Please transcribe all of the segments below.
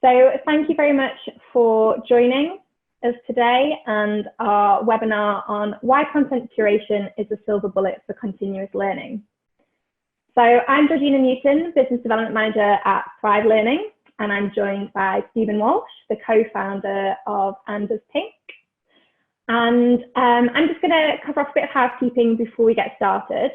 So thank you very much for joining us today and our webinar on why content curation is a silver bullet for continuous learning. So I'm Georgina Newton, Business Development Manager at Thrive Learning, and I'm joined by Stephen Walsh, the co-founder of Anders Pink. And I'm just going to cover off a bit of housekeeping before we get started.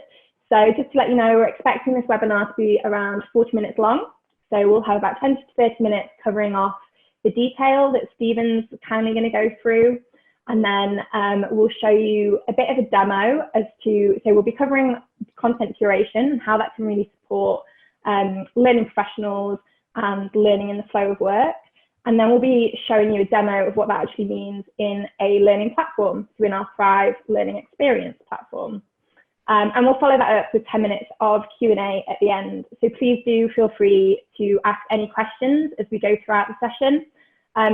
So just to let you know, we're expecting this webinar to be around 40 minutes long. So we'll have about 20 to 30 minutes covering off the detail that Stephen's kindly going to go through. And then we'll show you a bit of a demo as to, so we'll be covering content curation and how that can really support learning professionals and learning in the flow of work. And then we'll be showing you a demo of what that actually means in a learning platform, so in our Thrive Learning Experience platform. And we'll follow that up with 10 minutes of Q&A at the end. So please do feel free to ask any questions as we go throughout the session.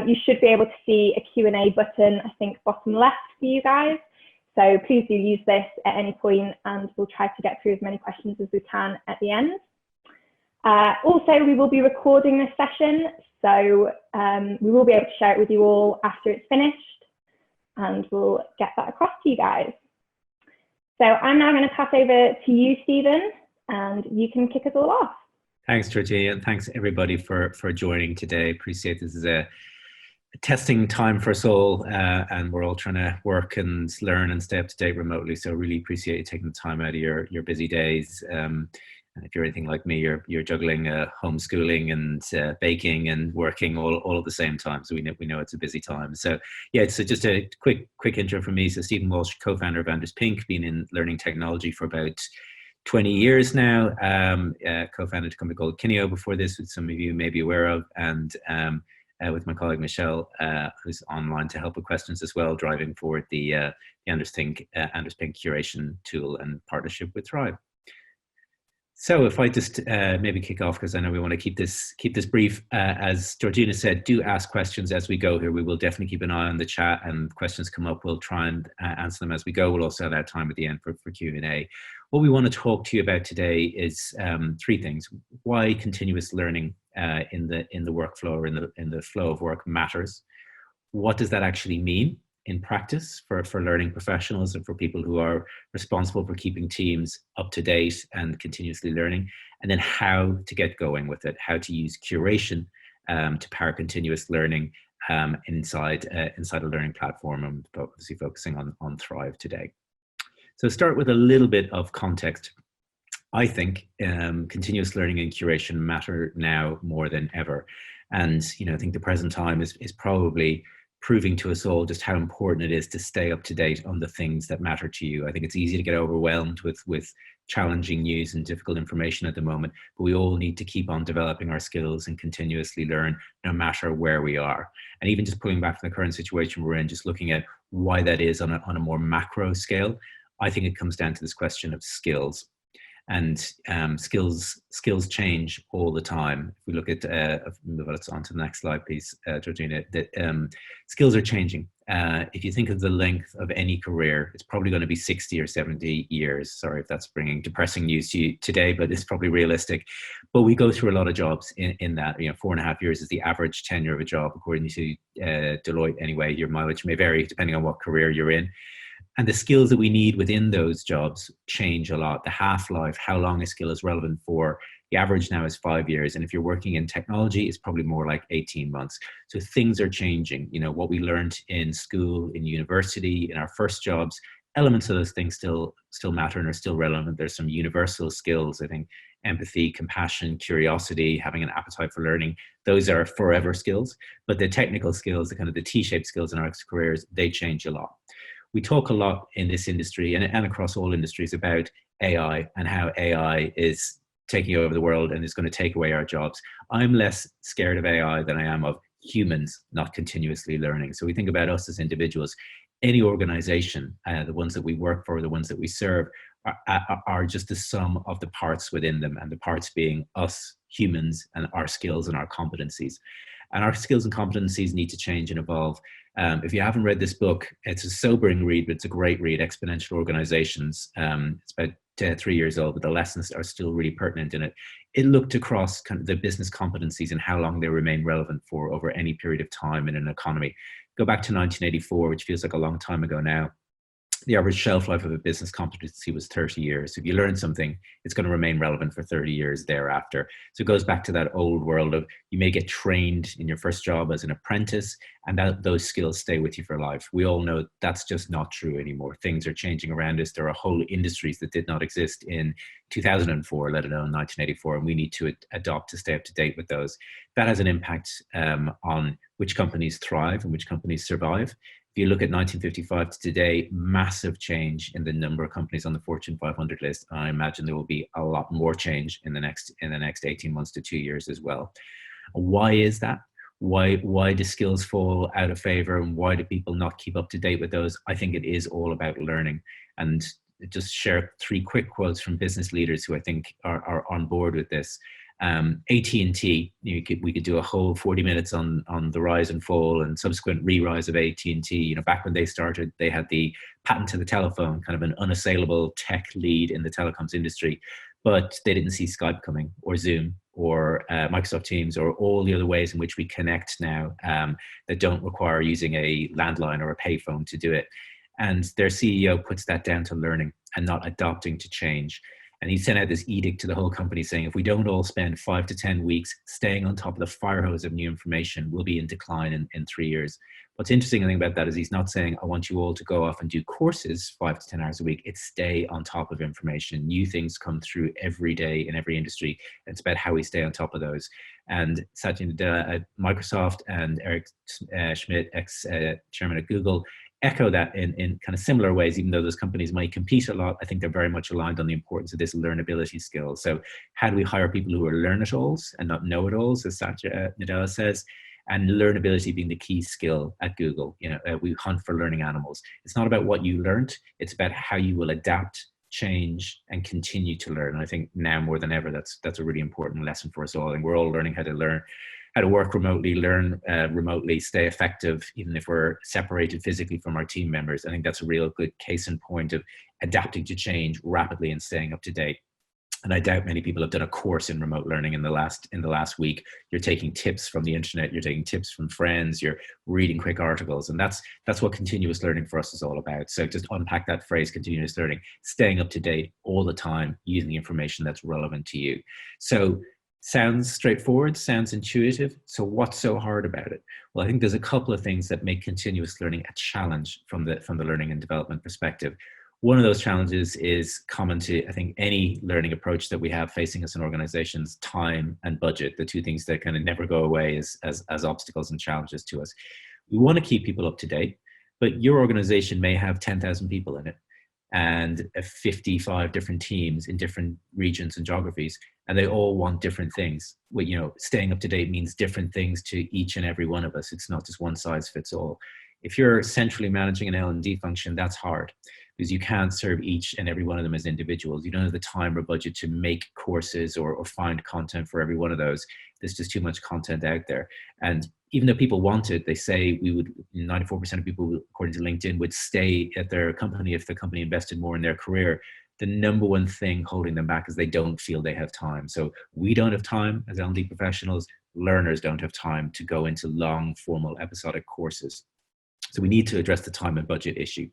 You should be able to see a Q&A button, I think, bottom left for you guys. So please do use this at any point and we'll try to get through as many questions as we can at the end. Also, we will be recording this session, so we will be able to share it with you all after it's finished, and we'll get that across to you guys. So I'm now going to pass over to you, Stephen, and you can kick us all off. Thanks, Georgina, and thanks everybody for joining today. Appreciate this is a testing time for us all, and we're all trying to work and learn and stay up to date remotely. So really appreciate you taking the time out of your busy days. And if you're anything like me, you're juggling homeschooling and baking and working all at the same time. So we know it's a busy time. So yeah, so just a quick intro from me. So Stephen Walsh, co-founder of Anders Pink, been in learning technology for about 20 years now. Co-founded a company called Kineo before this, which some of you may be aware of, and with my colleague Michelle, who's online to help with questions as well, driving forward the Anders Pink curation tool and partnership with Thrive. So if I just maybe kick off, because I know we want to keep this brief. As Georgina said, do ask questions as we go here. We will definitely keep an eye on the chat, and questions come up, we'll try and answer them as we go. We'll also have that time at the end for Q&A. What we want to talk to you about today is three things. Why continuous learning in the workflow or in the flow of work matters. What does that actually mean in practice for learning professionals and for people who are responsible for keeping teams up to date and continuously learning, and then how to get going with it, how to use curation to power continuous learning inside a learning platform, and obviously focusing on Thrive today. So start with a little bit of context. I think continuous learning and curation matter now more than ever. And I think the present time is probably proving to us all just how important it is to stay up to date on the things that matter to you. I think it's easy to get overwhelmed with challenging news and difficult information at the moment, but we all need to keep on developing our skills and continuously learn no matter where we are. And even just pulling back from the current situation we're in, just looking at why that is on a more macro scale, I think it comes down to this question of skills. And skills change all the time. If we look at, move on to the next slide, please, Georgina, skills are changing. If you think of the length of any career, it's probably going to be 60 or 70 years. Sorry if that's bringing depressing news to you today, but it's probably realistic. But we go through a lot of jobs in that. 4.5 years is the average tenure of a job, according to Deloitte anyway. Your mileage may vary depending on what career you're in. And the skills that we need within those jobs change a lot. The half-life, how long a skill is relevant for, the average now is 5 years. And if you're working in technology, it's probably more like 18 months. So things are changing. What we learned in school, in university, in our first jobs, elements of those things still matter and are still relevant. There's some universal skills, I think, empathy, compassion, curiosity, having an appetite for learning. Those are forever skills. But the technical skills, the kind of the T-shaped skills in our careers, they change a lot. We talk a lot in this industry and across all industries about AI and how AI is taking over the world and is going to take away our jobs. I'm less scared of AI than I am of humans not continuously learning. So we think about us as individuals. Any organization, the ones that we work for, the ones that we serve, are just the sum of the parts within them, and the parts being us humans and our skills and our competencies. And our skills and competencies need to change and evolve. If you haven't read this book, it's a sobering read, but it's a great read, Exponential Organizations. It's about 3 years old, but the lessons are still really pertinent in it. it looked across kind of the business competencies and how long they remain relevant for over any period of time in an economy. Go back to 1984, which feels like a long time ago now. The average shelf life of a business competency was 30 years. If you learn something, it's going to remain relevant for 30 years thereafter. So it goes back to that old world of you may get trained in your first job as an apprentice, and those skills stay with you for life. We all know that's just not true anymore. Things are changing around us. There are whole industries that did not exist in 2004, let alone 1984, and we need to adopt to stay up to date with those. That has an impact on which companies thrive and which companies survive. If you look at 1955 to today, massive change in the number of companies on the Fortune 500 list. I imagine there will be a lot more change in the next 18 months to 2 years as well. Why is that? Why do skills fall out of favor, and why do people not keep up to date with those? I think it is all about learning. And just share 3 quick quotes from business leaders who I think are on board with this. AT&T, we could do a whole 40 minutes on the rise and fall and subsequent re-rise of AT&T. Back when they started, they had the patent to the telephone, kind of an unassailable tech lead in the telecoms industry, but they didn't see Skype coming, or Zoom, or Microsoft Teams, or all the other ways in which we connect now that don't require using a landline or a payphone to do it. And their CEO puts that down to learning and not adapting to change. And he sent out this edict to the whole company saying, if we don't all spend 5 to 10 weeks staying on top of the fire hose of new information, we'll be in decline in 3 years. What's interesting, I think, about that is he's not saying, I want you all to go off and do courses 5 to 10 hours a week. It's stay on top of information. New things come through every day in every industry. It's about how we stay on top of those. And Satya Nadella at Microsoft and Eric Schmidt, ex-chairman at Google, echo that in kind of similar ways. Even though those companies might compete a lot, I think they're very much aligned on the importance of this learnability skill. So how do we hire people who are learn-it-alls and not know-it-alls, as Satya Nadella says, and learnability being the key skill at Google. We hunt for learning animals. It's not about what you learned, it's about how you will adapt, change, and continue to learn. And I think now more than ever, that's a really important lesson for us all. And we're all learning how to work remotely, learn remotely, stay effective, even if we're separated physically from our team members. I think that's a real good case in point of adapting to change rapidly and staying up to date. And I doubt many people have done a course in remote learning in the last week. You're taking tips from the internet, you're taking tips from friends, you're reading quick articles. And that's what continuous learning for us is all about. So just unpack that phrase, continuous learning, staying up to date all the time, using the information that's relevant to you. So sounds straightforward, sounds intuitive. So what's so hard about it? Well, I think there's a couple of things that make continuous learning a challenge from the learning and development perspective. One of those challenges is common to, I think, any learning approach that we have facing us in organizations: time and budget, the two things that kind of never go away as obstacles and challenges to us. We want to keep people up to date, but your organization may have 10,000 people in it and 55 different teams in different regions and geographies, and they all want different things. Well, staying up to date means different things to each and every one of us. It's not just one size fits all. If you're centrally managing an L&D function, that's hard, because you can't serve each and every one of them as individuals. You don't have the time or budget to make courses or find content for every one of those. There's just too much content out there. And even though people want it, they say 94% of people, according to LinkedIn, would stay at their company if the company invested more in their career. The number one thing holding them back is they don't feel they have time. So we don't have time as L&D professionals. Learners don't have time to go into long, formal, episodic courses. So we need to address the time and budget issue.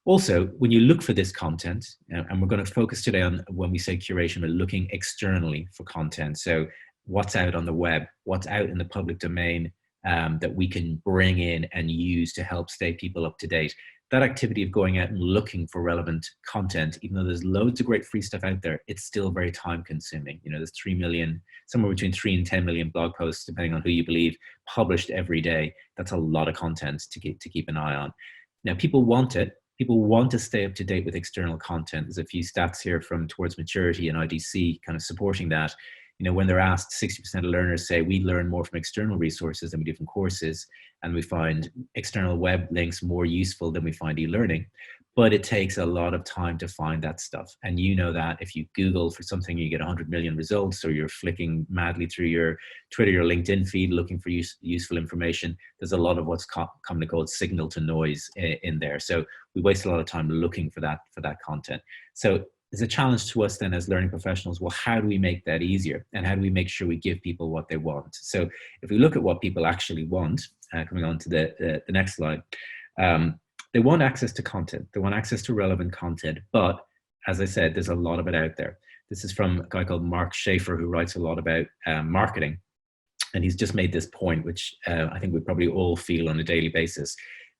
Also, when you look for this content, and we're going to focus today on, when we say curation, we're looking externally for content. So what's out on the web, what's out in the public domain that we can bring in and use to help stay people up to date. That activity of going out and looking for relevant content, even though there's loads of great free stuff out there, it's still very time consuming. There's 3 million, somewhere between 3 and 10 million blog posts, depending on who you believe, published every day. That's a lot of content to keep an eye on. Now, people want it. People want to stay up to date with external content. There's a few stats here from Towards Maturity and IDC kind of supporting that. When they're asked, 60% of learners say we learn more from external resources than we do from courses, and we find external web links more useful than we find e-learning. But it takes a lot of time to find that stuff. And that if you Google for something, you get 100 million results, or you're flicking madly through your Twitter, your LinkedIn feed, looking for useful information. There's a lot of what's commonly called signal to noise in there. So we waste a lot of time looking for that content. So there's a challenge to us then as learning professionals. Well, how do we make that easier? And how do we make sure we give people what they want? So if we look at what people actually want, coming on to the next slide, they want access to content. They want access to relevant content. But as I said, there's a lot of it out there. This is from a guy called Mark Schaefer, who writes a lot about marketing. And he's just made this point, which I think we probably all feel on a daily basis.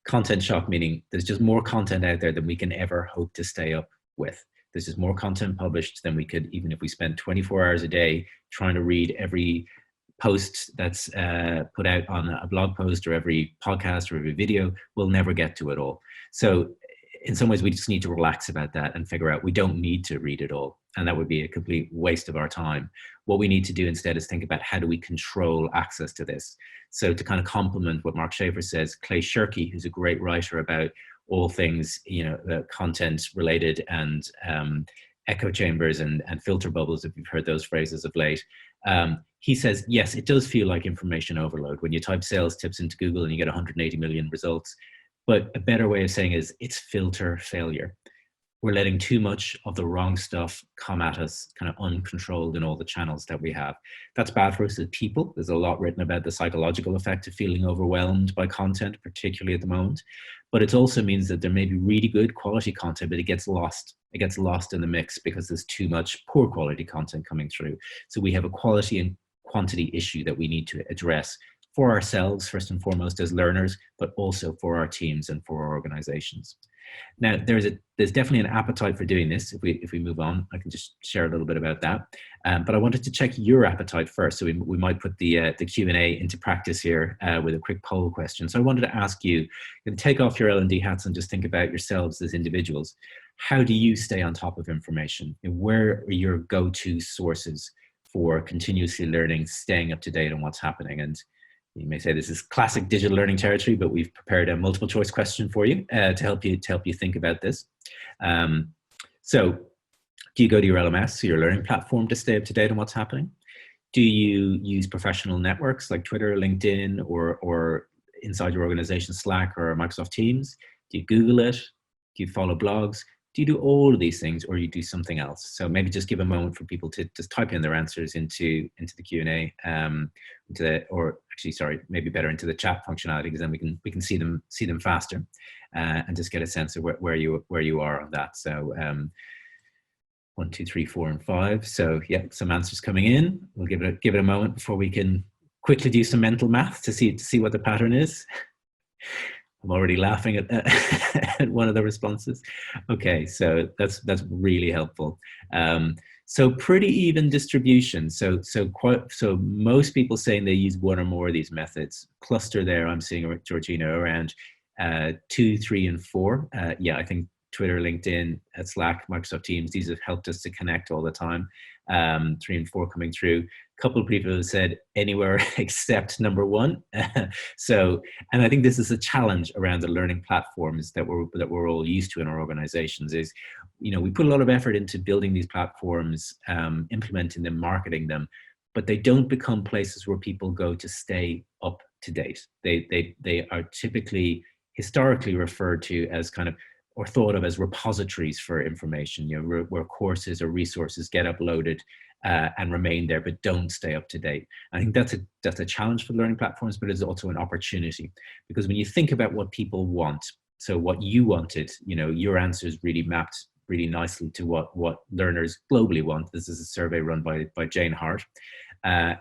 Content shock, meaning there's just more content out there than we can ever hope to stay up with. There's just more content published than we could, even if we spent 24 hours a day trying to read every post that's put out on a blog post, or every podcast, or every video. We'll never get to it all. So in some ways, we just need to relax about that and figure out we don't need to read it all. And that would be a complete waste of our time. What we need to do instead is think about how do we control access to this. So to kind of complement what Mark Schaefer says, Clay Shirky, who's a great writer about all things, content related, and echo chambers and filter bubbles, if you've heard those phrases of late. He says, yes, it does feel like information overload when you type sales tips into Google and you get 180 million results. But a better way of saying is it's filter failure. We're letting too much of the wrong stuff come at us, kind of uncontrolled in all the channels that we have. That's bad for us as people. There's a lot written about the psychological effect of feeling overwhelmed by content, particularly at the moment. But it also means that there may be really good quality content, but it gets lost. It gets lost in the mix because there's too much poor quality content coming through. So we have a quality and quantity issue that we need to address for ourselves, first and foremost, as learners, but also for our teams and for our organizations. Now, there's definitely an appetite for doing this. If we move on, I can just share a little bit about that. But I wanted to check your appetite first. So we might put the Q&A into practice here with a quick poll question. So I wanted to ask you, take off your L&D hats and just think about yourselves as individuals. How do you stay on top of information? And where are your go-to sources for continuously learning, staying up to date on what's happening? And you may say this is classic digital learning territory, but we've prepared a multiple choice question for you to help you think about this. So do you go to your LMS, your learning platform, to stay up to date on what's happening? Do you use professional networks like Twitter, LinkedIn, or inside your organization, Slack or Microsoft Teams? Do you Google it? Do you follow blogs? Do you do all of these things, or you do something else? So maybe just give a moment for people to just type in their answers into the Q&A, or actually, sorry, maybe better into the chat functionality, because then we can see them faster, and just get a sense of where you are on that. So 1, 2, 3, 4, and 5. So yeah, some answers coming in. We'll give it a moment before we can quickly do some mental math to see what the pattern is. I'm already laughing at one of the responses. Okay, so that's really helpful. So pretty even distribution. So most people saying they use one or more of these methods. Cluster there, I'm seeing, Georgina, around 2, 3, and 4. Yeah, I think Twitter, LinkedIn, Slack, Microsoft Teams, these have helped us to connect all the time. 3 and 4 coming through. A couple of people have said anywhere except number 1. And I think this is a challenge around the learning platforms that we're all used to in our organizations. Is, we put a lot of effort into building these platforms, implementing them, marketing them, but they don't become places where people go to stay up to date. They are typically historically referred to as kind of, or thought of as, repositories for information, where courses or resources get uploaded and remain there, but don't stay up to date. I think that's a challenge for learning platforms, but it's also an opportunity, because when you think about what people want, so what you wanted, your answers really mapped really nicely to what learners globally want. This is a survey run by Jane Hart,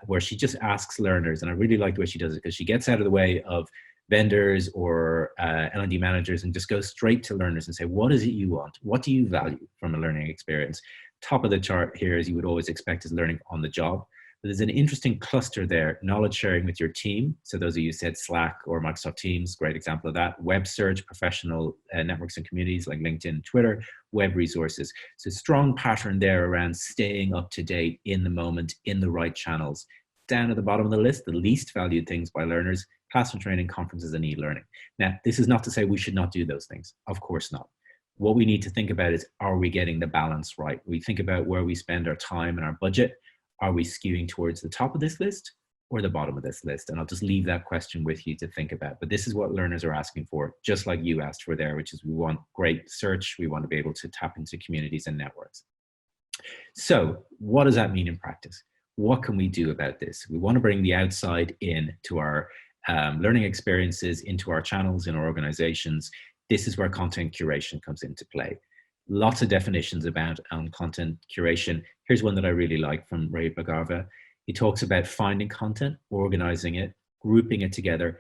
where she just asks learners, and I really like the way she does it, because she gets out of the way of vendors or L&D managers and just goes straight to learners and say, what is it you want? What do you value from a learning experience? Top of the chart here, as you would always expect, is learning on the job. But there's an interesting cluster there, knowledge sharing with your team. So those of you who said Slack or Microsoft Teams, great example of that. Web search, professional networks and communities like LinkedIn, Twitter, web resources. So strong pattern there around staying up to date, in the moment, in the right channels. Down at the bottom of the list, the least valued things by learners: classroom training, conferences, and e-learning. Now, this is not to say we should not do those things. Of course not. What we need to think about is, are we getting the balance right? We think about where we spend our time and our budget. Are we skewing towards the top of this list or the bottom of this list? And I'll just leave that question with you to think about. But this is what learners are asking for, just like you asked for there, which is we want great search. We want to be able to tap into communities and networks. So what does that mean in practice? What can we do about this? We want to bring the outside in to our learning experiences, into our channels, in our organizations. This is where content curation comes into play. Lots of definitions about content curation. Here's one that I really like from Ray Bhargava. He talks about finding content, organizing it, grouping it together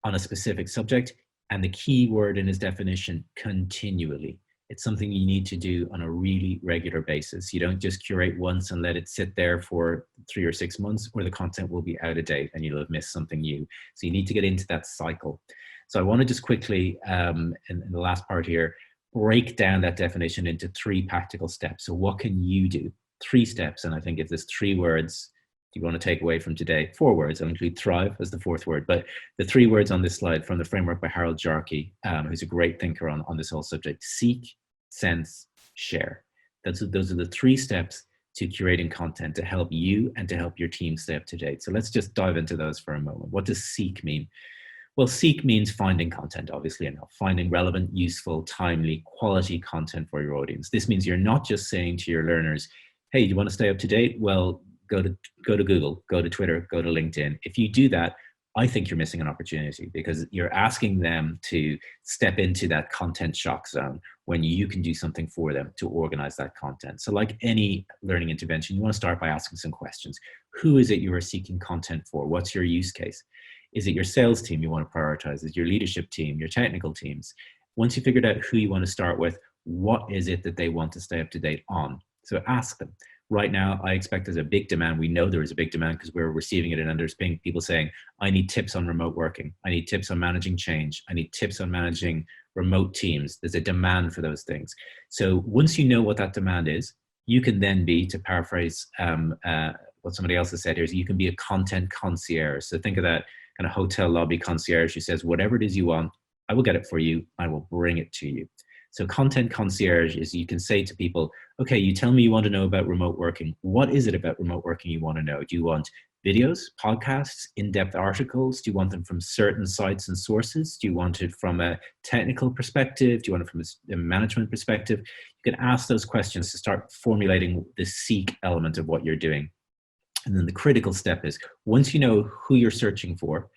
on a specific subject, and the key word in his definition, continually. It's something you need to do on a really regular basis. You don't just curate once and let it sit there for 3 or 6 months, or the content will be out of date and you'll have missed something new. So you need to get into that cycle. So I want to just quickly, in the last part here, break down that definition into 3 practical steps. So what can you do? 3 steps, and I think if there's 3 words you want to take away from today, 4 words, I'll include thrive as the 4th word, but the 3 words on this slide from the framework by Harold Jarkey, who's a great thinker on this whole subject: seek, sense, share. Those are the 3 steps to curating content to help you and to help your team stay up to date. So let's just dive into those for a moment. What does seek mean? Well, seek means finding content, obviously enough, finding relevant, useful, timely, quality content for your audience. This means you're not just saying to your learners, hey, do you want to stay up to date? Well, go to Google, go to Twitter, go to LinkedIn. If you do that, I think you're missing an opportunity, because you're asking them to step into that content shock zone when you can do something for them to organize that content. So like any learning intervention, you want to start by asking some questions. Who is it you are seeking content for? What's your use case? Is it your sales team you want to prioritize? Is it your leadership team, your technical teams? Once you figured out who you want to start with, what is it that they want to stay up to date on? So ask them. Right now, I expect there's a big demand. We know there is a big demand because we're receiving it, and there's people saying, I need tips on remote working. I need tips on managing change. I need tips on managing remote teams. There's a demand for those things. So once you know what that demand is, you can then be, to paraphrase what somebody else has said here, is you can be a content concierge. So think of that kind of hotel lobby concierge who says, whatever it is you want, I will get it for you. I will bring it to you. So content concierge is, you can say to people, okay, you tell me you want to know about remote working. What is it about remote working you want to know? Do you want videos, podcasts, in-depth articles? Do you want them from certain sites and sources? Do you want it from a technical perspective? Do you want it from a management perspective? You can ask those questions to start formulating the seek element of what you're doing. And then the critical step is, once you know who you're searching for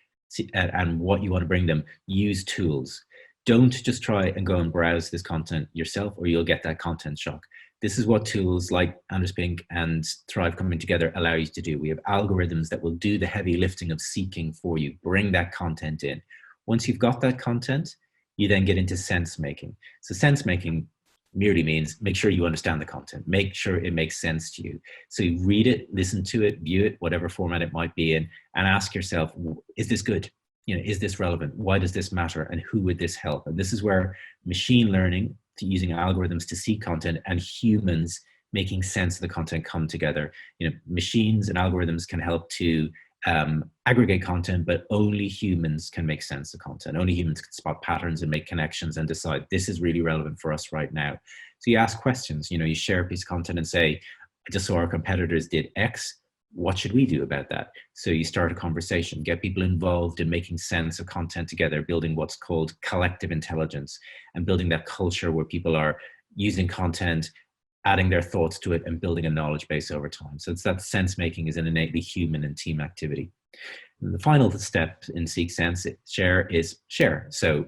and what you want to bring them, use tools. Don't just try and go and browse this content yourself, or you'll get that content shock. This is what tools like Anders Pink and Thrive coming together allow you to do. We have algorithms that will do the heavy lifting of seeking for you, bring that content in. Once you've got that content, you then get into sense making. So sense making merely means make sure you understand the content, make sure it makes sense to you. So you read it, listen to it, view it, whatever format it might be in, and ask yourself, is this good? You know, is this relevant? Why does this matter? And who would this help? And this is where machine learning, to using algorithms to seek content, and humans making sense of the content come together. You know, machines and algorithms can help to aggregate content, but only humans can make sense of content. Only humans can spot patterns and make connections and decide this is really relevant for us right now. So you ask questions, you know, you share a piece of content and say, I just saw our competitors did X. What should we do about that? So you start a conversation, get people involved in making sense of content together, building what's called collective intelligence, and building that culture where people are using content, adding their thoughts to it, and building a knowledge base over time. So it's that sense making is an innately human and team activity. And the final step in seek, sense, share is share. So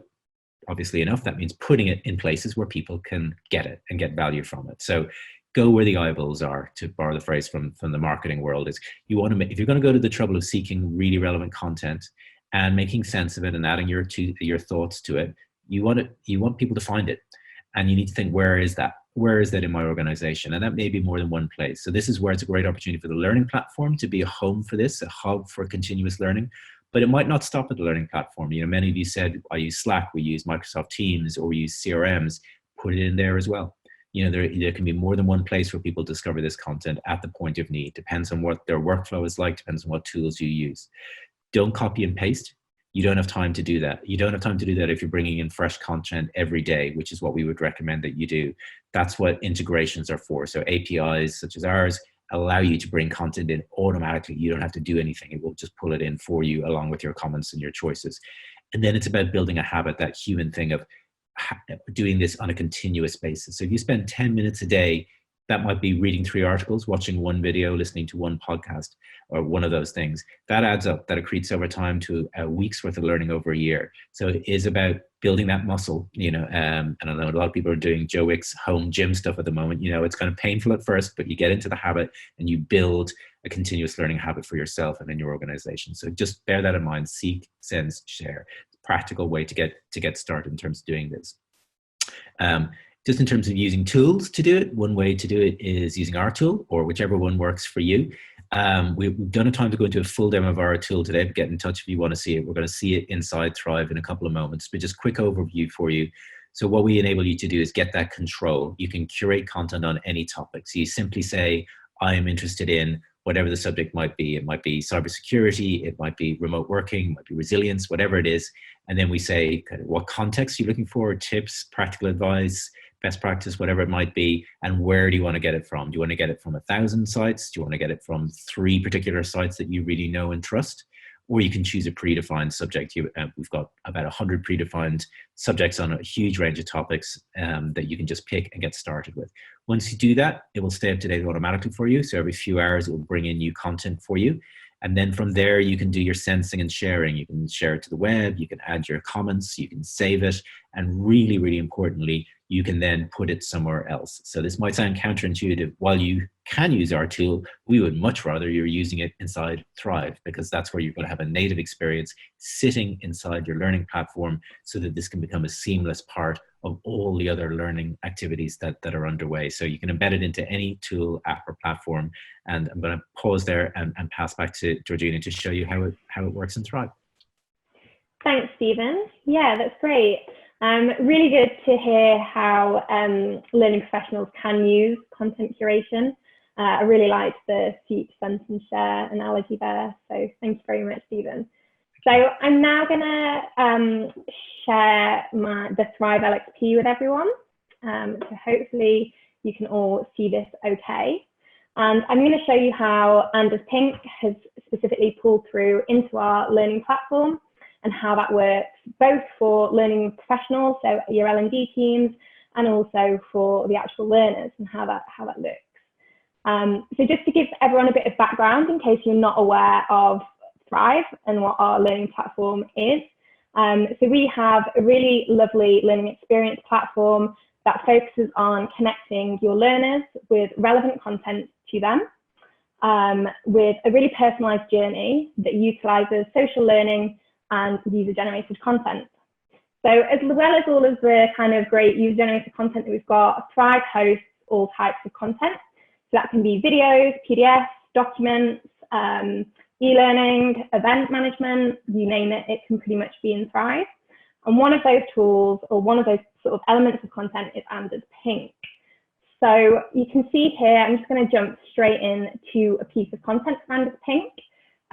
obviously enough, that means putting it in places where people can get it and get value from it. So go where the eyeballs are, to borrow the phrase from the marketing world. Is you want to make, if you're going to go to the trouble of seeking really relevant content and making sense of it and adding your thoughts to it, you want people to find it, and you need to think, where is that? Where is that in my organization? And that may be more than one place. So this is where it's a great opportunity for the learning platform to be a home for this, a hub for continuous learning. But it might not stop at the learning platform. You know, many of you said, I use Slack, we use Microsoft Teams, or we use CRMs. Put it in there as well. You know, there can be more than one place where people discover this content at the point of need. Depends on what their workflow is like, depends on what tools you use. Don't copy and paste. You don't have time to do that. You don't have time to do that if you're bringing in fresh content every day, which is what we would recommend that you do. That's what integrations are for. So APIs such as ours allow you to bring content in automatically. You don't have to do anything. It will just pull it in for you along with your comments and your choices. And then it's about building a habit, that human thing of doing this on a continuous basis. So if you spend 10 minutes a day, That might be reading 3 articles, watching 1 video, listening to 1 podcast, or one of those things. That adds up, that accretes over time to a week's worth of learning over a year. So it is about building that muscle, and I know a lot of people are doing Joe Wick's home gym stuff at the moment. It's kind of painful at first, but you get into the habit and you build a continuous learning habit for yourself and in your organization. So just bear that in mind. Seek, sense, share. Practical way to get started in terms of doing this. Just in terms of using tools to do it, one way to do it is using our tool, or whichever one works for you. We've done a time to go into a full demo of our tool today, but get in touch if you want to see it. We're going to see it inside Thrive in a couple of moments, but just quick overview for you. So what we enable you to do is get that control. You can curate content on any topic. So you simply say, I am interested in whatever the subject might be. It might be cybersecurity, it might be remote working, it might be resilience, whatever it is. And then we say kind of what context you're looking for, tips, practical advice, best practice, whatever it might be, and where do you want to get it from? Do you want to get it from 1,000 sites? Do you want to get it from 3 particular sites that you really know and trust? Or you can choose a predefined subject. We've got about 100 predefined subjects on a huge range of topics that you can just pick and get started with. Once you do that, it will stay up to date automatically for you. So every few hours, it will bring in new content for you. And then from there, you can do your sensing and sharing. You can share it to the web, you can add your comments, you can save it. And really, really importantly, you can then put it somewhere else. So this might sound counterintuitive. While you can use our tool, we would much rather you're using it inside Thrive, because that's where you're going to have a native experience sitting inside your learning platform, so that this can become a seamless part of all the other learning activities that are underway. So you can embed it into any tool, app, or platform. And I'm going to pause there and pass back to Georgina to show you how it works in Thrive. Thanks, Stephen. Yeah, that's great. Really good to hear how learning professionals can use content curation. I really liked the seek, sense, and share analogy there. So thank you very much, Stephen. So I'm now going to share the Thrive LXP with everyone. So hopefully you can all see this okay. And I'm going to show you how Anders Pink has specifically pulled through into our learning platform, and how that works both for learning professionals, so your L&D teams, and also for the actual learners, and how that looks. So just to give everyone a bit of background in case you're not aware of Thrive and what our learning platform is. So we have a really lovely learning experience platform that focuses on connecting your learners with relevant content to them, with a really personalized journey that utilizes social learning and user-generated content. So as well as all of the kind of great user-generated content that we've got, Thrive hosts all types of content. So that can be videos, PDFs, documents, e-learning, event management, you name it, it can pretty much be in Thrive. And one of those tools, or one of those sort of elements of content, is Anders Pink. So you can see here, I'm just going to jump straight in to a piece of content from Anders Pink.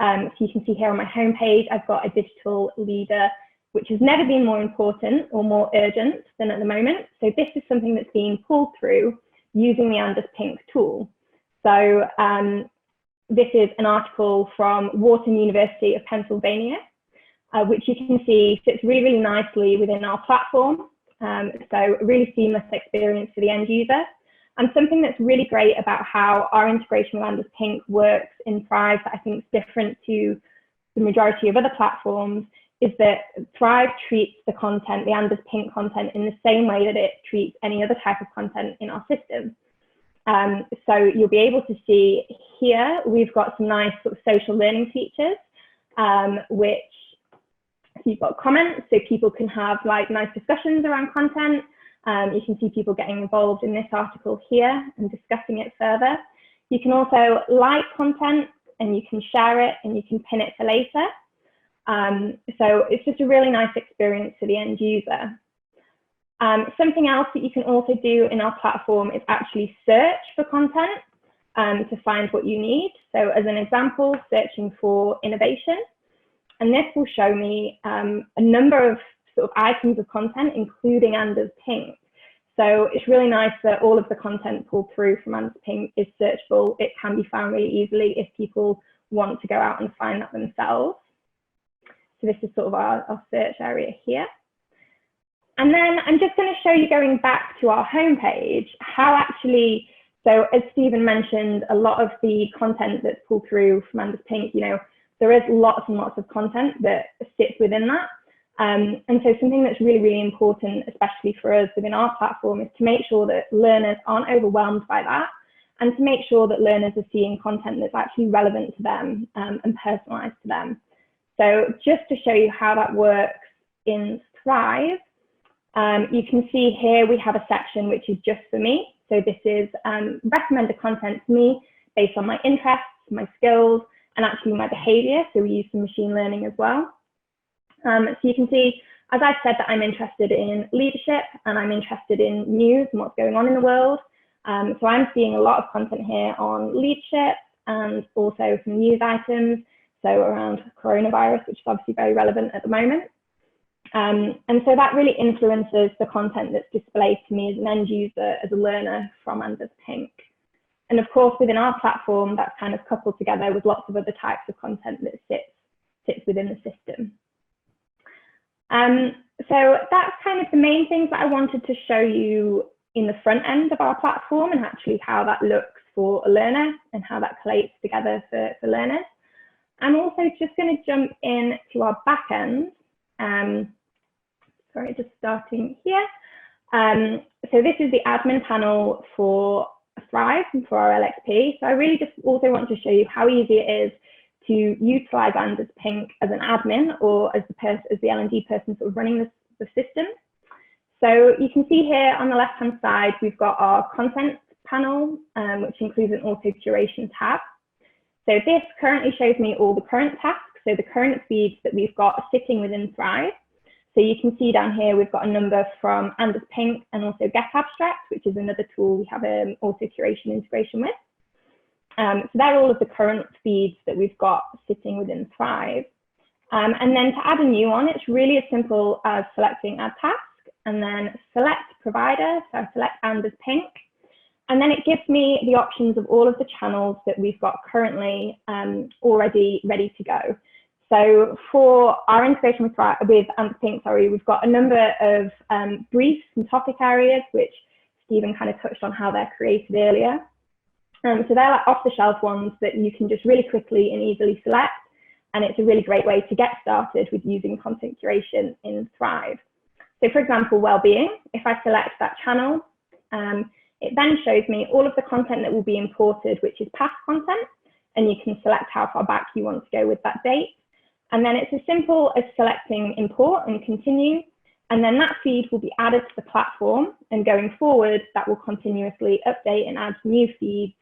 So you can see here on my homepage, I've got a digital leader, which has never been more important or more urgent than at the moment. So this is something that's being pulled through using the Anders Pink tool. So this is an article from Wharton University of Pennsylvania, which you can see fits really, really nicely within our platform. So a really seamless experience for the end user. And something that's really great about how our integration with Anders Pink works in Thrive that I think is different to the majority of other platforms is that Thrive treats the content, the Anders Pink content, in the same way that it treats any other type of content in our system. So you'll be able to see here, we've got some nice sort of social learning features, which you've got comments, so people can have like nice discussions around content. You can see people getting involved in this article here and discussing it further. You can also like content, and you can share it, and you can pin it for later. So it's just a really nice experience for the end user. Something else that you can also do in our platform is actually search for content to find what you need. So as an example, searching for innovation. And this will show me a number of sort of items of content, including Anders Pink. So it's really nice that all of the content pulled through from Anders Pink is searchable. It can be found really easily if people want to go out and find that themselves. So this is sort of our search area here. And then I'm just going to show you, going back to our homepage, how actually So as Stephen mentioned, a lot of the content that's pulled through from Anders Pink, there is lots and lots of content that sits within that. And so something that's really, really important, especially for us within our platform, is to make sure that learners aren't overwhelmed by that, and to make sure that learners are seeing content that's actually relevant to them and personalized to them. So just to show you how that works in Thrive, you can see here we have a section which is just for me. So this is recommended content to me based on my interests, my skills, and actually my behavior. So we use some machine learning as well. So you can see, as I've said, that I'm interested in leadership and I'm interested in news and what's going on in the world. So I'm seeing a lot of content here on leadership and also some news items. So around coronavirus, which is obviously very relevant at the moment. And so that really influences the content that's displayed to me as an end user, as a learner from Anders Pink. And of course, within our platform, that's kind of coupled together with lots of other types of content that sits within the system. So that's kind of the main things that I wanted to show you in the front end of our platform, and actually how that looks for a learner and how that collates together for learners. I'm also just going to jump in to our back end. Sorry, just starting here. So this is the admin panel for Thrive and for our LXP. So I really just also want to show you how easy it is to utilize Anders Pink as an admin, or as the L&D person sort of running the system. So you can see here on the left-hand side, we've got our content panel, which includes an auto curation tab. So this currently shows me all the current tasks, so the current feeds that we've got sitting within Thrive. So you can see down here, we've got a number from Anders Pink and also Get Abstract, which is another tool we have an auto curation integration with. So they're all of the current feeds that we've got sitting within Thrive. And then to add a new one, it's really as simple as selecting Add Task and then select Provider. So I select Anders Pink. And then it gives me the options of all of the channels that we've got currently already ready to go. So for our integration with Anders Pink, we've got a number of briefs and topic areas, which Stephen kind of touched on how they're created earlier. So they're like off-the-shelf ones that you can just really quickly and easily select. And it's a really great way to get started with using content curation in Thrive. So for example, well-being, if I select that channel, it then shows me all of the content that will be imported, which is past content, and you can select how far back you want to go with that date. And then it's as simple as selecting import and continue, and then that feed will be added to the platform, and going forward, that will continuously update and add new feeds,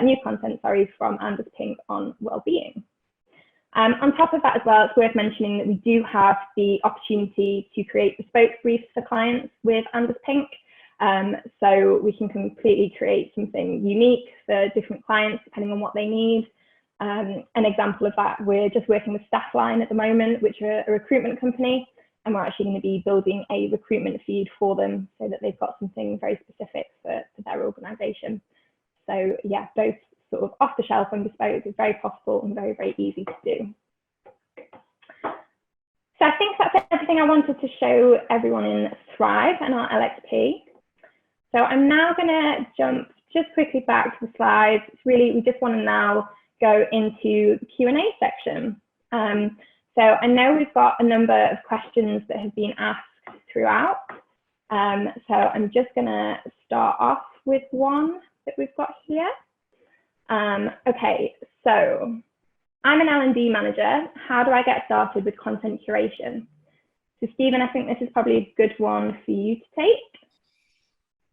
new content, from Anders Pink on well-being. On top of that as well, it's worth mentioning that we do have the opportunity to create bespoke briefs for clients with Anders Pink. So we can completely create something unique for different clients depending on what they need. An example of that, we're just working with Staffline at the moment, which are a recruitment company, and we're actually going to be building a recruitment feed for them so that they've got something very specific for their organisation. So yeah, both sort of off the shelf and bespoke is very possible and very, very easy to do. So I think that's everything I wanted to show everyone in Thrive and our LXP. So I'm now going to jump just quickly back to the slides. It's really, we just want to now go into the Q&A section. So I know we've got a number of questions that have been asked throughout. So I'm just going to start off with one that we've got here. Okay, so I'm an L&D manager. How do I get started with content curation? So Stephen, I think this is probably a good one for you to take.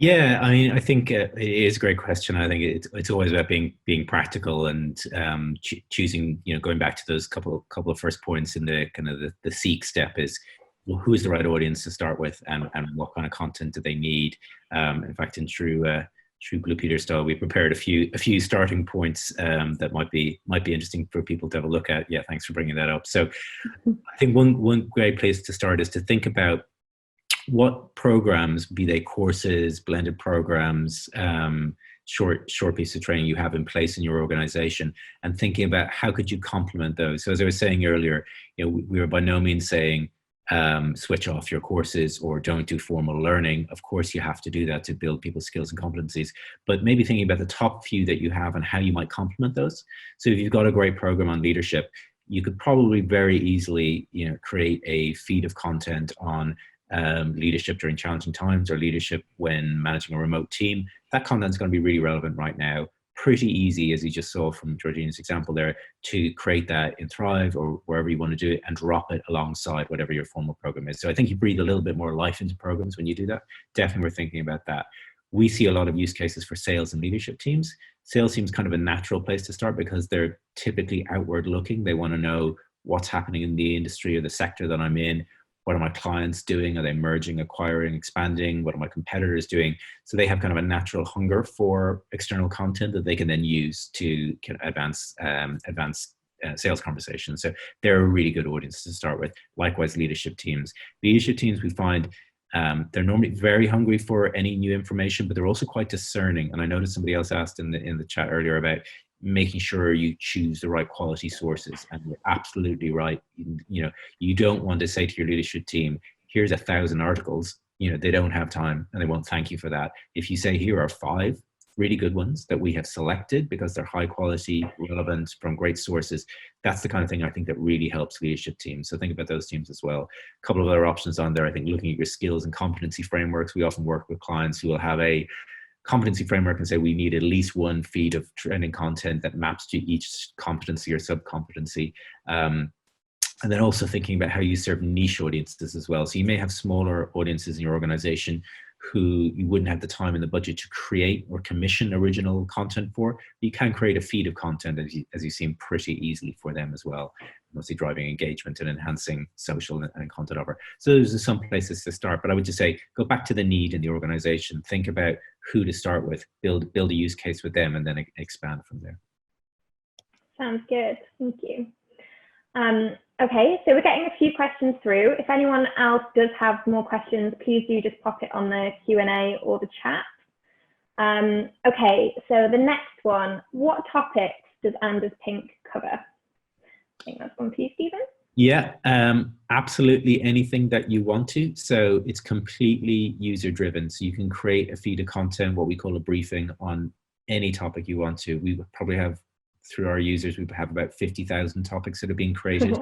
Yeah, I mean, I think it is a great question. I think it's always about being practical and choosing, going back to those couple of first points in the kind of the seek step is, well, who is the right audience to start with, and what kind of content do they need? In fact, in true Blue Peter style, we prepared a few starting points that might be interesting for people to have a look at. Yeah, thanks for bringing that up. So I think one great place to start is to think about what programs, be they courses, blended programs, short piece of training you have in place in your organization, and thinking about how could you complement those. So as I was saying earlier, we were by no means saying switch off your courses or don't do formal learning. Of course, you have to do that to build people's skills and competencies, but maybe thinking about the top few that you have and how you might complement those. So if you've got a great program on leadership, you could probably very easily, create a feed of content on leadership during challenging times or leadership when managing a remote team. That content is going to be really relevant right now. Pretty easy, as you just saw from Georgina's example there, to create that in Thrive or wherever you want to do it and drop it alongside whatever your formal program is. So I think you breathe a little bit more life into programs when you do that. Definitely we're thinking about that. We see a lot of use cases for sales and leadership teams. Sales seems kind of a natural place to start because they're typically outward looking. They want to know what's happening in the industry or the sector that I'm in. What are my clients doing? Are they merging, acquiring, expanding? What are my competitors doing? So they have kind of a natural hunger for external content that they can then use to advance sales conversations. So they're a really good audience to start with. Likewise, leadership teams. Leadership teams, we find they're normally very hungry for any new information, but they're also quite discerning. And I noticed somebody else asked in the chat earlier about making sure you choose the right quality sources, and you're absolutely right. You don't want to say to your leadership team, here's 1,000 articles. They don't have time and they won't thank you for that. If you say, here are 5 really good ones that we have selected because they're high quality, relevant, from great sources, that's the kind of thing I think that really helps leadership teams. So think about those teams as well. A couple of other options on there, I think looking at your skills and competency frameworks. We often work with clients who will have a competency framework and say we need at least one feed of training content that maps to each competency or sub-competency. And then also thinking about how you serve niche audiences as well. So you may have smaller audiences in your organization who you wouldn't have the time and the budget to create or commission original content for. You can create a feed of content, as you've seen, pretty easily for them as well, mostly driving engagement and enhancing social and content offer. So those are some places to start, but I would just say, go back to the need in the organization, think about who to start with, build a use case with them, and then expand from there. Sounds good, thank you. Okay, so we're getting a few questions through. If anyone else does have more questions, please do just pop it on the Q&A or the chat. Okay, so the next one, what topics does Anders Pink cover? I think that's one for you, Stephen. Yeah, absolutely anything that you want to. So it's completely user driven. So you can create a feed of content, what we call a briefing, on any topic you want to. We would probably have, through our users, we have about 50,000 topics that are being created,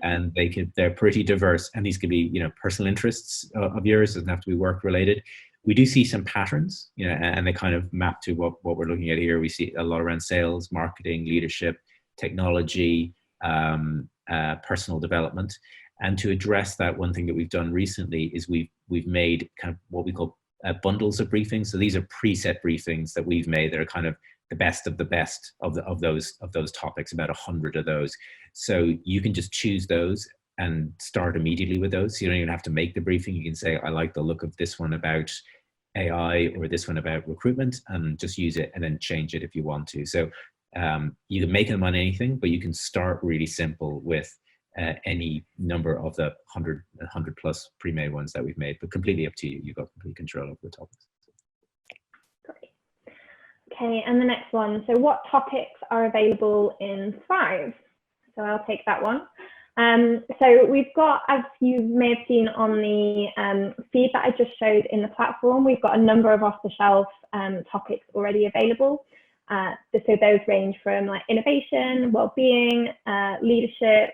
and they're pretty diverse. And these could be, personal interests of yours. Doesn't have to be work related. We do see some patterns, and they kind of map to what we're looking at here. We see a lot around sales, marketing, leadership, technology, personal development. And to address that, one thing that we've done recently is we've made kind of what we call bundles of briefings. So these are preset briefings that we've made that are kind of the best of those topics, about 100 of those. So you can just choose those and start immediately with those. So you don't even have to make the briefing. You can say, I like the look of this one about AI or this one about recruitment, and just use it and then change it if you want to. So you can make them on anything, but you can start really simple with any number of the 100 plus pre-made ones that we've made, but completely up to you. You've got complete control over the topics. Great. Okay, and the next one. So what topics are available in Thrive? So I'll take that one. So we've got, as you may have seen on the feed that I just showed in the platform, we've got a number of off-the-shelf topics already available. So those range from like innovation, well-being, leadership,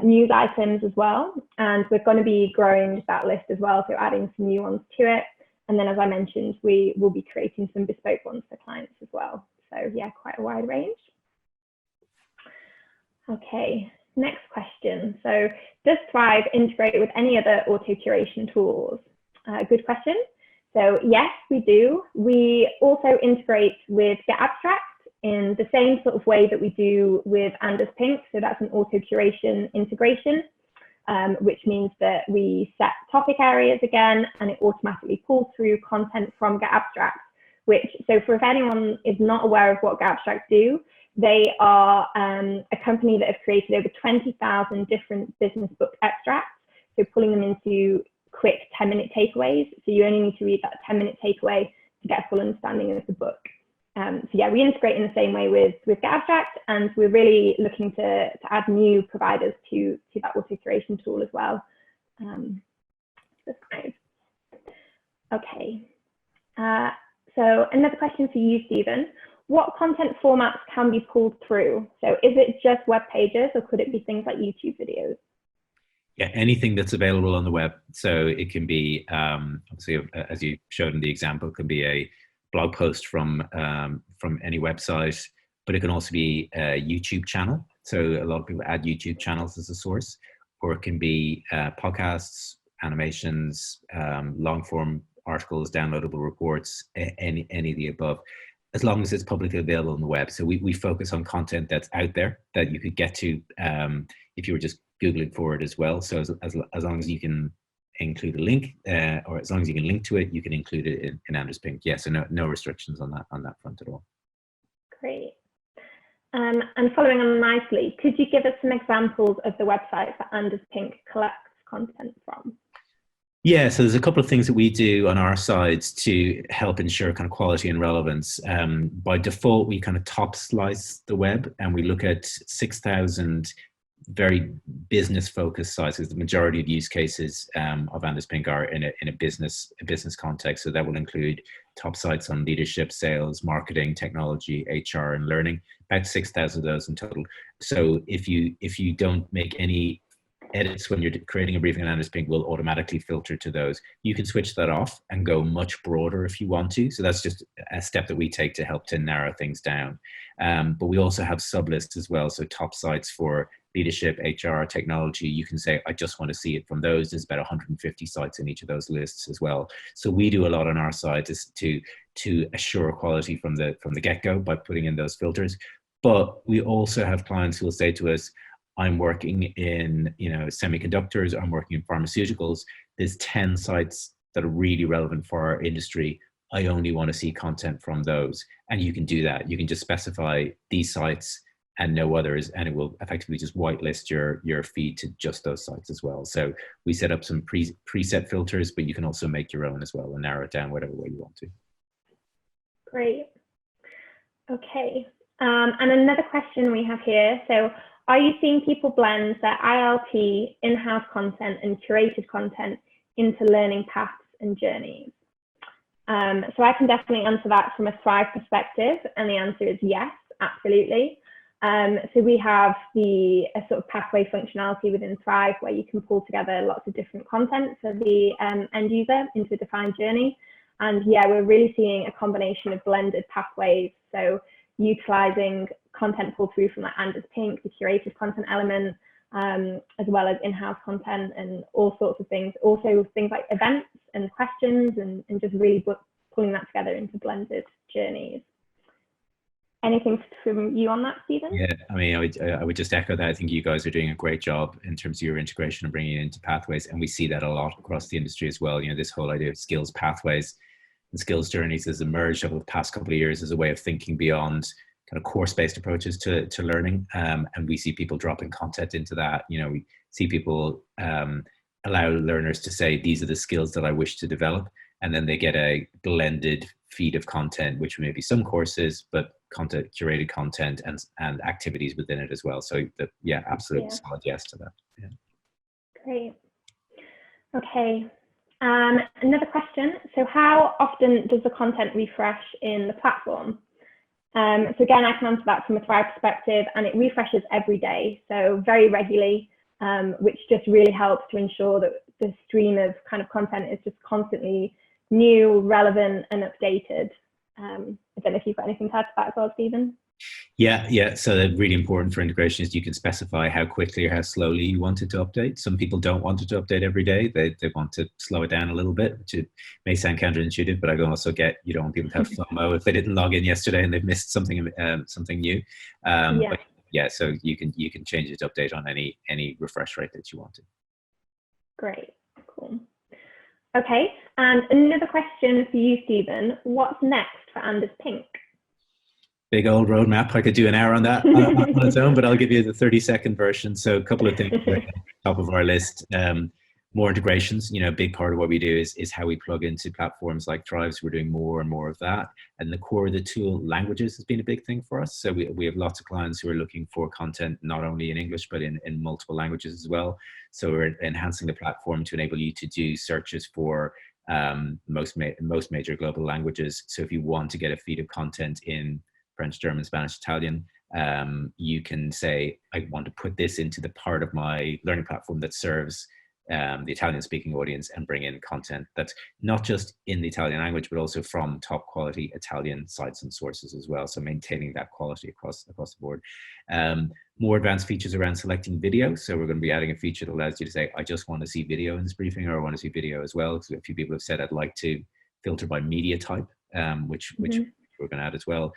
news items as well. And we're going to be growing that list as well, so adding some new ones to it. And then, as I mentioned, we will be creating some bespoke ones for clients as well. So yeah, quite a wide range. Okay, next question. So does Thrive integrate with any other auto-curation tools? Good question. So yes, we do. We also integrate with GetAbstract in the same sort of way that we do with Anders Pink. So that's an auto-curation integration, which means that we set topic areas again, and it automatically pulls through content from GetAbstract, so if anyone is not aware of what GetAbstract do, they are a company that have created over 20,000 different business book extracts. So pulling them into quick 10-minute takeaways. So you only need to read that 10-minute takeaway to get a full understanding of the book. So yeah, we integrate in the same way with GetAbstract, and we're really looking to add new providers to that auto-curation tool as well. the slides. Okay. So another question for you, Stephen. What content formats can be pulled through? So is it just web pages, or could it be things like YouTube videos? Yeah, anything that's available on the web. So it can be, obviously, as you showed in the example, it can be a blog post from any website, but it can also be a YouTube channel. So a lot of people add YouTube channels as a source, or it can be podcasts, animations, long form articles, downloadable reports, any of the above, as long as it's publicly available on the web. So we focus on content that's out there that you could get to if you were just Googling for it as well. So as long as you can include a link, or as long as you can link to it, you can include it in Anders Pink. Yeah, so no restrictions on that front at all. Great. And following on nicely, could you give us some examples of the websites that Anders Pink collects content from? Yeah, so there's a couple of things that we do on our sides to help ensure kind of quality and relevance. By default, we kind of top slice the web, and we look at 6,000 very business focused sites, because the majority of use cases of Anders Pink are in a business context. So that will include top sites on leadership, sales, marketing, technology, HR, and learning. About 6,000 of those in total. So if you don't make any edits when you're creating a briefing on Anders Pink, will automatically filter to those. You can switch that off and go much broader if you want to. So that's just a step that we take to help to narrow things down. But we also have sublists as well. So top sites for leadership, HR, technology, you can say, I just want to see it from those. There's about 150 sites in each of those lists as well. So we do a lot on our side to assure quality from the get-go by putting in those filters. But we also have clients who will say to us, I'm working in semiconductors, I'm working in pharmaceuticals. There's 10 sites that are really relevant for our industry. I only want to see content from those. And you can do that. You can just specify these sites and no others, and it will effectively just whitelist your feed to just those sites as well. So we set up some preset filters, but you can also make your own as well and narrow it down whatever way you want to. Great. Okay. And another question we have here. So are you seeing people blend their ILT, in-house content and curated content into learning paths and journeys? So I can definitely answer that from a Thrive perspective, and the answer is yes, absolutely. So we have a sort of pathway functionality within Thrive where you can pull together lots of different content for the end user into a defined journey. And yeah, we're really seeing a combination of blended pathways. So utilizing content pulled through from like Anders Pink, the curated content element, as well as in-house content and all sorts of things. Also things like events and questions and just really pulling that together into blended journeys. Anything from you on that, Stephen? Yeah, I mean, I would just echo that. I think you guys are doing a great job in terms of your integration and bringing it into pathways. And we see that a lot across the industry as well. This whole idea of skills pathways and skills journeys has emerged over the past couple of years as a way of thinking beyond kind of course-based approaches to learning. And we see people dropping content into that. We see people allow learners to say, these are the skills that I wish to develop. And then they get a blended feed of content, which may be some courses, but curated content and activities within it as well. So absolutely solid yes to that. Yeah. Great. Okay. Another question. So how often does the content refresh in the platform? So again, I can answer that from a Thrive perspective, and it refreshes every day, so very regularly, which just really helps to ensure that the stream of kind of content is just constantly new, relevant, and updated. I don't know if you've got anything to add to that as well, Stephen? Yeah. So really important for integration is you can specify how quickly or how slowly you want it to update. Some people don't want it to update every day. They want to slow it down a little bit, which it may sound counterintuitive, but I can also get, you don't want people to have FOMO if they didn't log in yesterday and they've missed something new. But yeah, so you can change it to update on any refresh rate that you want to. Great, cool. Okay, and another question for you, Stephen. What's next for Anders Pink? Big old roadmap. I could do an hour on that on its own, but I'll give you the 30-second version. So a couple of things at the top of our list. more integrations. You know, a big part of what we do is how we plug into platforms like Thrive. So we're doing more and more of that. And the core of the tool, languages, has been a big thing for us. So we have lots of clients who are looking for content, not only in English, but in multiple languages as well. So we're enhancing the platform to enable you to do searches for most major global languages. So if you want to get a feed of content in French, German, Spanish, Italian, you can say, I want to put this into the part of my learning platform that serves the Italian speaking audience, and bring in content that's not just in the Italian language, but also from top quality Italian sites and sources as well. So maintaining that quality across the board. More advanced features around selecting video. So we're going to be adding a feature that allows you to say, I just want to see video in this briefing, or I want to see video as well. So a few people have said, I'd like to filter by media type, which we're going to add as well.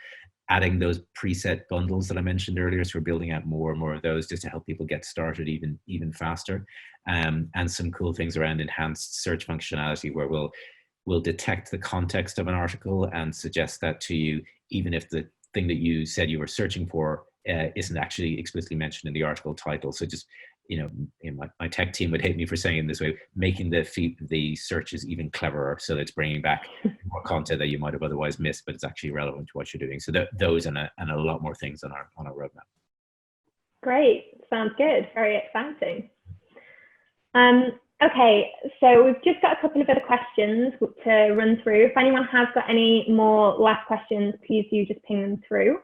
Adding those preset bundles that I mentioned earlier. So we're building out more and more of those just to help people get started even faster. And some cool things around enhanced search functionality, where we'll detect the context of an article and suggest that to you, even if the thing that you said you were searching for isn't actually explicitly mentioned in the article title. So just, you know, my tech team would hate me for saying it this way, making the searches even cleverer, so that it's bringing back more content that you might have otherwise missed, but it's actually relevant to what you're doing. So those and a lot more things on our roadmap. Great, sounds good, very exciting. Okay, so we've just got a couple of other questions to run through. If anyone has got any more last questions, please do just ping them through.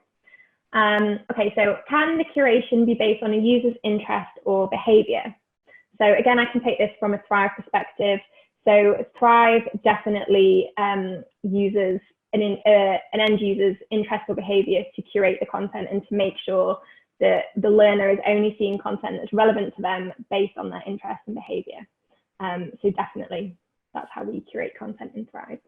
Okay, so can the curation be based on a user's interest or behavior? So again, I can take this from a Thrive perspective. So Thrive definitely uses an end user's interest or behavior to curate the content and to make sure that the learner is only seeing content that's relevant to them based on their interest and behavior. So definitely, that's how we curate content in Thrive.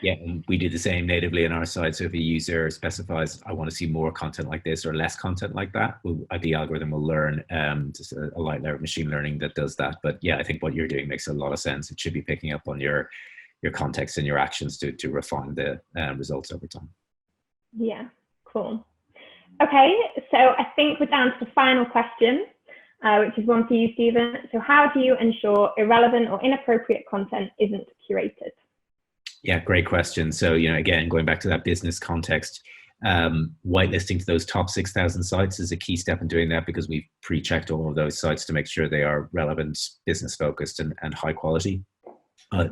Yeah, and we do the same natively on our side. So if a user specifies, I want to see more content like this or less content like that, the algorithm will learn, just a light layer of machine learning that does that. But yeah, I think what you're doing makes a lot of sense. It should be picking up on your context and your actions to refine the results over time. Yeah, cool. Okay, so I think we're down to the final question, which is one for you, Stephen. So how do you ensure irrelevant or inappropriate content isn't curated? Yeah, great question. So, you know, again, going back to that business context, whitelisting to those top 6,000 sites is a key step in doing that, because we've pre-checked all of those sites to make sure they are relevant, business focused, and high quality.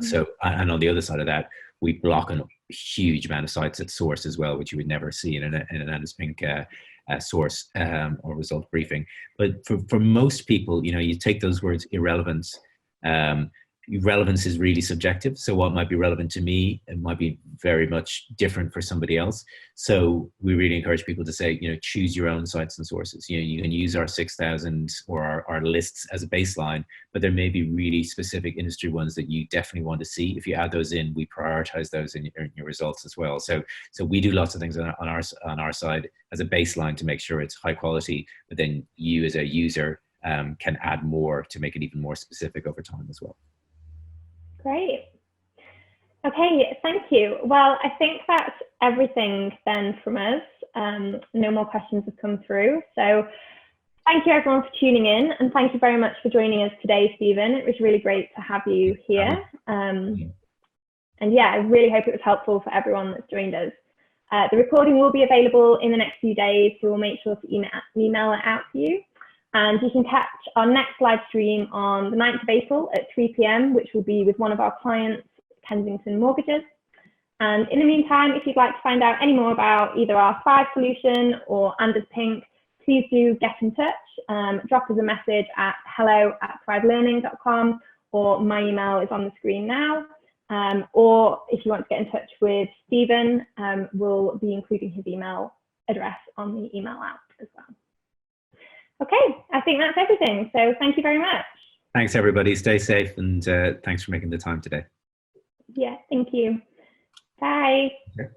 So, and on the other side of that, we block a huge amount of sites at source as well, which you would never see in an NSPINC source or result briefing. But for most people, you know, you take those words irrelevance. Relevance is really subjective. So what might be relevant to me, it might be very much different for somebody else. So we really encourage people to say, you know, choose your own sites and sources. You know, you can use our 6,000 or our lists as a baseline, but there may be really specific industry ones that you definitely want to see. If you add those in, we prioritize those in your results as well. So we do lots of things on our side as a baseline to make sure it's high quality, but then you as a user can add more to make it even more specific over time as well. Great. Okay, thank you. Well, I think that's everything then from us. No more questions have come through. So thank you everyone for tuning in, and thank you very much for joining us today, Stephen. It was really great to have you here. And yeah, I really hope it was helpful for everyone that's joined us. The recording will be available in the next few days, so we'll make sure to email it out to you. And you can catch our next live stream on the 9th of April at 3 p.m, which will be with one of our clients, Kensington Mortgages. And in the meantime, if you'd like to find out any more about either our Thrive solution or NSPINC, please do get in touch. Drop us a message at hello@thrivelearning.com, or my email is on the screen now. Or if you want to get in touch with Stephen, we'll be including his email address on the email out as well. Okay, I think that's everything. So thank you very much. Thanks, everybody. Stay safe, and thanks for making the time today. Yeah, thank you. Bye. Okay.